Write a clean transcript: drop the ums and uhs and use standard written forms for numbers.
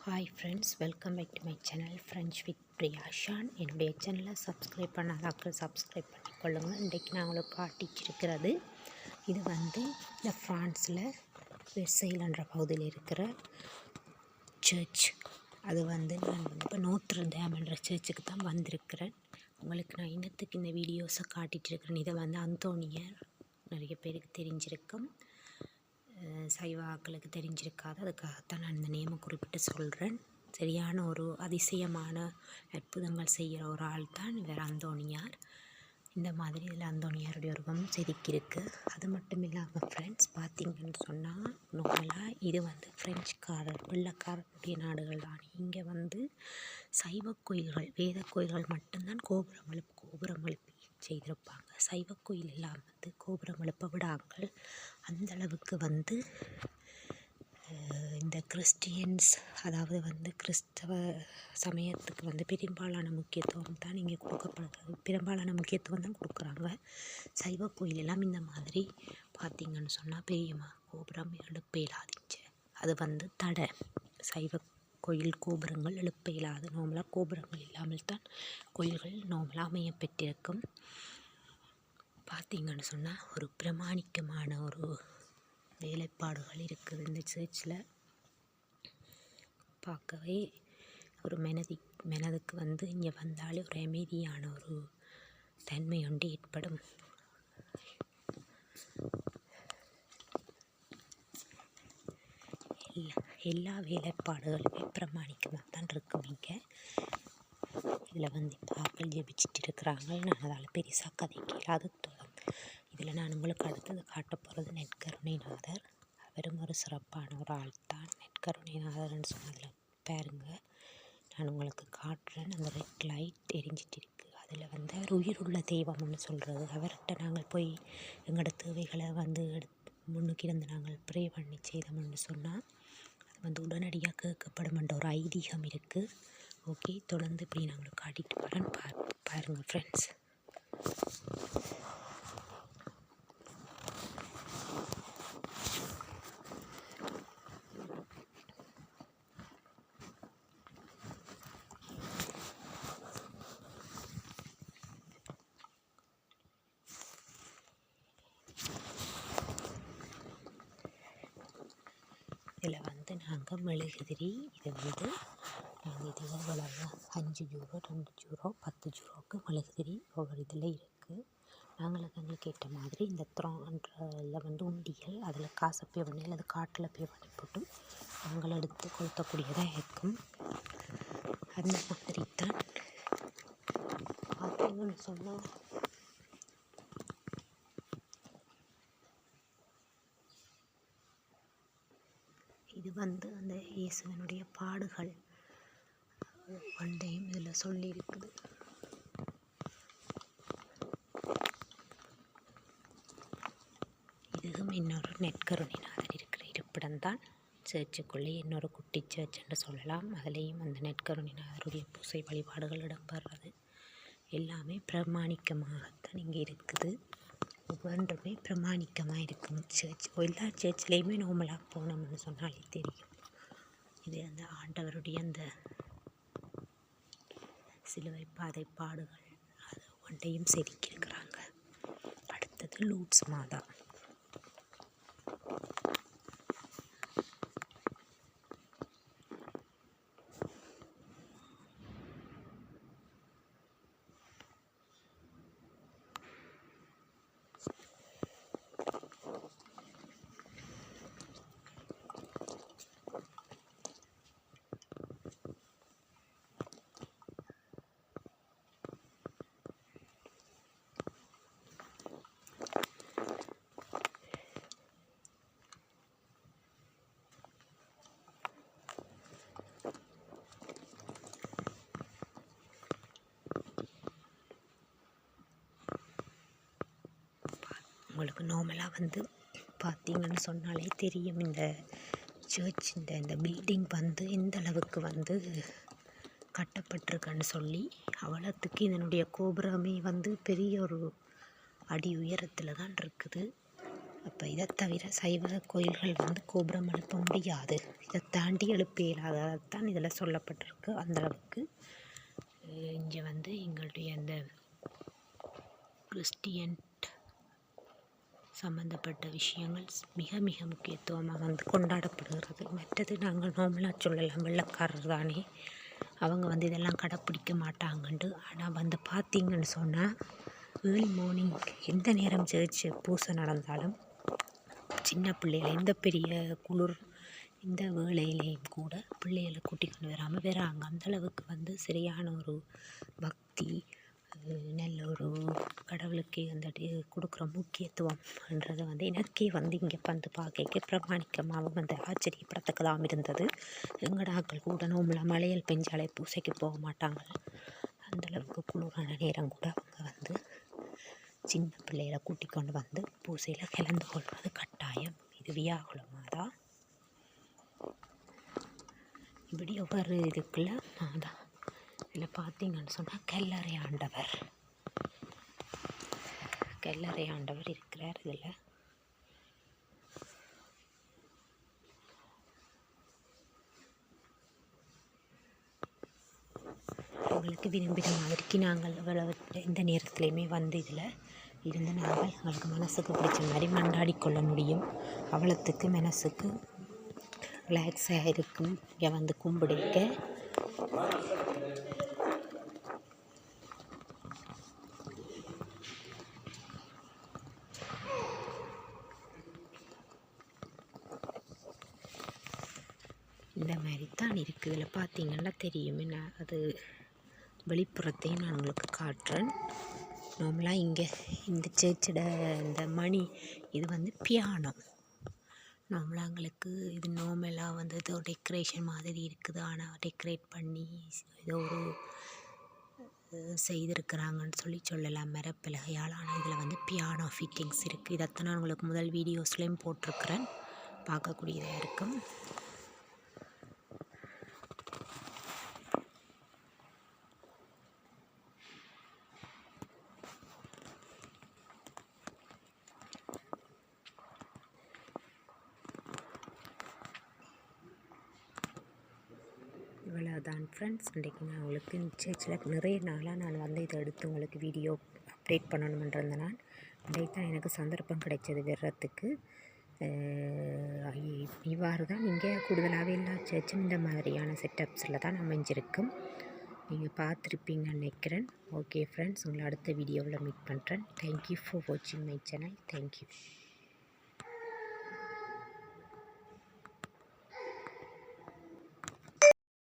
Hi friends, welcome back to my channel French with Priya Shaan. என்னுடைய சேனலை subscribe பண்ணாதாக்கள் subscribe பண்ணிக்கொள்ளுங்கள். இன்றைக்கி நான் உங்களுக்கு காட்டிச்சிருக்கிறது இது இந்த ஃப்ரான்ஸில் வெர்சைல்ன்ற பகுதியில் இருக்கிற சர்ச். அது நான் இப்போ நோத்ர் டேம் என்ற சர்ச்சுக்கு தான் வந்திருக்கிறேன். உங்களுக்கு நான் இன்னத்துக்கு இந்த வீடியோஸை காட்டிகிட்ருக்கிறேன். இதை அந்தோனியர் நிறைய பேருக்கு தெரிஞ்சிருக்கும், சைவ ஆக்களுக்கு தெரிஞ்சிருக்காது. அதுக்காகத்தான் நான் இந்த நேமை குறிப்பிட்டு சொல்கிறேன். சரியான ஒரு அதிசயமான அற்புதங்கள் செய்கிற ஒரு ஆள் தான் இவர் அந்தோனியார். இந்த மாதிரி இதில் அந்தோனியாருடைய உருவம் செதுக்கியிருக்கு. அது மட்டும் இல்லாமல் ஃப்ரெண்ட்ஸ், பார்த்திங்கன்னு சொன்னால் நார்மலாக இது ஃப்ரெஞ்சுக்காரர் வெள்ளைக்காரருடைய நாடுகள் தான். இங்கே சைவ கோயில்கள், வேத கோயில்கள் மட்டும்தான் கோபுரம் எழுப்பி செய்திருப்பாங்க. சைவ கோயில் எல்லாம் கோபுரம் எழுப்ப விடாங்கள். அந்தளவுக்கு இந்த கிறிஸ்டியன்ஸ், அதாவது கிறிஸ்தவ சமயத்துக்கு பெரும்பாலான முக்கியத்துவம் தான் இங்கே கொடுக்கப்படுகிறது. பெரும்பாலான முக்கியத்துவம் தான் கொடுக்குறாங்க. சைவ கோயில் எல்லாம் இந்த மாதிரி பார்த்திங்கன்னு சொன்னால் பெரிய கோபுரம் எழுப்ப இயலாதுச்சு. அது தடை. சைவ கோயில் கோபுரங்கள் எழுப்ப இயலாது. நார்மலாக கோபுரங்கள் இல்லாமல் தான் கோயில்கள் நார்மலாக அமைய பெற்றிருக்கும். பார்த்திங்கன்னு சொன்னால் ஒரு பிரமாணிக்கமான ஒரு வேலைப்பாடுகள் இருக்குது இந்த சர்ச்சில். பார்க்கவே ஒரு மனதுக்கு இங்கே வந்தாலே ஒரு அமைதியான ஒரு தன்மை ஒன்று ஏற்படும். எல்லா வேலைப்பாடுகளுமே பிரமாணிக்கமாக தான் இருக்கும். இங்கே இதில் ஆக்கள் ஜெபிச்சிட்டு இருக்கிறாங்க. நான் அதால் பெருசாக கதைக்கல. அது இதில் நான் உங்களுக்கு அடுத்தது காட்ட போகிறது நெற்கருணைநாதர். அவரும் ஒரு சிறப்பான ஒரு ஆள் தான். நெற்கருணைநாதர்னு சொன்னதில் பாருங்கள், நான் உங்களுக்கு காட்டுறேன். அந்த ரெட் லைட் எரிஞ்சிட்டு இருக்குது. அதில் அவர் உயிருள்ள தெய்வம்னு சொல்கிறது. அவர்கிட்ட நாங்கள் போய் எங்களோட தேவைகளை முன்னுக்கு இருந்து நாங்கள் ப்ரே பண்ணி செய்தோம்னு சொன்னால் அது உடனடியாக கேட்கப்படும் என்ற ஒரு ஐதீகம் இருக்குது. ஓகே, தொடர்ந்து இப்படி நாங்கள் காட்டிட்டு வரேன். பாருங்கள் ஃப்ரெண்ட்ஸ். இதில் நாங்கள் மெழுகுதிரி, இது நாங்கள் இது எவ்வளவு 5 யூரோ, 2 யூரோ, 10 யூரோவுக்கு மெழுகுதிரி ஒவ்வொரு இதில் இருக்குது. நாங்களுக்கு எங்களுக்கு ஏற்ற மாதிரி இந்த த்ரான்றில் உண்டியல், அதில் காசை பே பண்ணி அல்லது காட்டில் பே பண்ணி போட்டு நாங்கள் எடுத்து கொளுத்தக்கூடியதாக இருக்கும். அந்த மாதிரி தான் பார்த்தீங்கன்னு சொன்னால் இது அந்த இயேசுவனுடைய பாடுகள் ஒன்றையும் இதில் சொல்லியிருக்குது. இதுவும் இன்னொரு நெற்கருணைநாதர் இருக்கிற இருப்பிடம்தான். சர்ச்சுக்குள்ளே இன்னொரு குட்டி சர்ச் என்று சொல்லலாம். அதிலேயும் அந்த நெற்கருணைநாதருடைய பூசை வழிபாடுகள் இடம்பெறுறது எல்லாமே பிரமாணிக்கமாகத்தான் இங்கே இருக்குது. ஒவ்வொன்றுமே பிரமாணிக்கமாக இருக்கும். எல்லா சர்ச்சிலையுமே நார்மலாக போனோம்னு சொன்னாலே தெரியும். இது அந்த ஆண்டவருடைய அந்த சிலுவை பாதை பாடுகள் அது ஒன்றையும் செதுக்கியிருக்கிறாங்க. அடுத்தது லூட்ஸ் மாதா. உங்களுக்கு நார்மலாக பார்த்தீங்கன்னு சொன்னாலே தெரியும் இந்த சர்ச், இந்த பில்டிங் எந்த அளவுக்கு கட்டப்பட்டிருக்குன்னு சொல்லி. அவ்வளோத்துக்கு இதனுடைய கோபுரமே பெரிய ஒரு அடி உயரத்தில் தான் இருக்குது. அப்போ இதை தவிர சைவ கோயில்கள் வந்து கோபுரம் எழுப்ப முடியாது, இதை தாண்டி எழுப்ப இயலாததான் இதில் சொல்லப்பட்டிருக்கு. அந்தளவுக்கு இங்கே வந்து எங்களுடைய அந்த கிறிஸ்டியன் சம்பந்தப்பட்ட விஷயங்கள் மிக மிக முக்கியத்துவமாக வந்து கொண்டாடப்படுகிறது. மற்றது நாங்கள் நார்மலாக சொல்லலாம், வெள்ளக்காரர் தானே அவங்க வந்து இதெல்லாம் கடைப்பிடிக்க மாட்டாங்கண்டு. ஆனால் வந்து பார்த்திங்கன்னு சொன்னால் ஏர்லி மார்னிங் எந்த நேரம் சர்ச்சு பூசை நடந்தாலும் சின்ன பிள்ளைகள் எந்த பெரிய குளிர் இந்த வேளையிலையும் கூட பிள்ளைகளை கூட்டிக்கொண்டு வராமல் வராங்க. அந்தளவுக்கு வந்து சரியான ஒரு பக்தி, நல்ல ஒரு கடவுளுக்கே அந்த கொடுக்குற முக்கியத்துவம்ன்றது வந்து எனக்கே வந்து இங்கே வந்து பார்க்க பிரமாணிக்கமாகவும் வந்து ஆச்சரியப்படத்தக்கதாகவும் இருந்தது. எங்கட ஆக்கள் கூட நோம்புல மழையில் பெஞ்சாலே பூசைக்கு போக மாட்டாங்க. அந்தளவுக்கு குளிரான நேரம் கூட அவங்க வந்து சின்ன பிள்ளைகளை கூட்டிக் கொண்டு வந்து பூசையில் கலந்து கொள்வது கட்டாயம். இது வியாகுலமாக தான் இப்படி ஒவ்வொரு இதுக்குள்ளே தான் இதில் பார்த்திங்கன்னு சொன்னால் கல்லறை ஆண்டவர் இருக்கிறார். இதில் எங்களுக்கு விரும்பின மாதிரிக்கு நாங்கள் எந்த நேரத்துலையுமே வந்து இதில் இருந்து நாங்கள் எங்களுக்கு மனசுக்கு பிடிச்ச மாதிரி மண்டாடி கொள்ள முடியும். அவ்வளோத்துக்கு மனசுக்கு ரிலாக்ஸாக இருக்கும். இங்கே வந்து கும்பிடிக்க இந்த மாதிரி தான் இருக்குது. இதில் பார்த்திங்கன்னா தெரியும். நான் அது வெளிப்புறத்தையும் நான் உங்களுக்கு காட்டுறேன். நார்மலாக இங்கே இந்த சர்ச்சோட இந்த மணி இது வந்து பியானோ. நார்மலாக எங்களுக்கு இது நார்மலாக வந்து ஏதோ டெக்கரேஷன் மாதிரி இருக்குது. ஆனால் டெக்கரேட் பண்ணி ஏதோ ஒரு செய்திருக்கிறாங்கன்னு சொல்லலாம் மரப்பலகையால். ஆனால் இதில் வந்து பியானோ ஃபிட்டிங்ஸ் இருக்குது. இதைத்தான் நான் உங்களுக்கு முதல் வீடியோஸ்லேயும் போட்டிருக்கிறேன், பார்க்கக்கூடியதாக இருக்கும். இவ்வளோதான் ஃப்ரெண்ட்ஸ். இன்றைக்கி நான் உங்களுக்கு சர்ச்சில் நிறைய நாளாக நான் வந்து இதை எடுத்து உங்களுக்கு வீடியோ அப்டேட் பண்ணணுமென்றிருந்தேன். இன்றைக்கு தான் எனக்கு சந்தர்ப்பம் கிடைச்சது வர்றதுக்கு. இவ்வாறு தான் நீங்கள் கூடுதலாகவே எல்லா சர்ச்சும் இந்த மாதிரியான செட்டப்ஸில் தான் அமைஞ்சிருக்கும். நீங்கள் பார்த்துருப்பீங்கன்னு நினைக்கிறேன். ஓகே ஃப்ரெண்ட்ஸ், உங்களை அடுத்த வீடியோவில் மீட் பண்ணுறேன். தேங்க்யூ ஃபார் வாட்சிங் மை சேனல். தேங்க்யூ.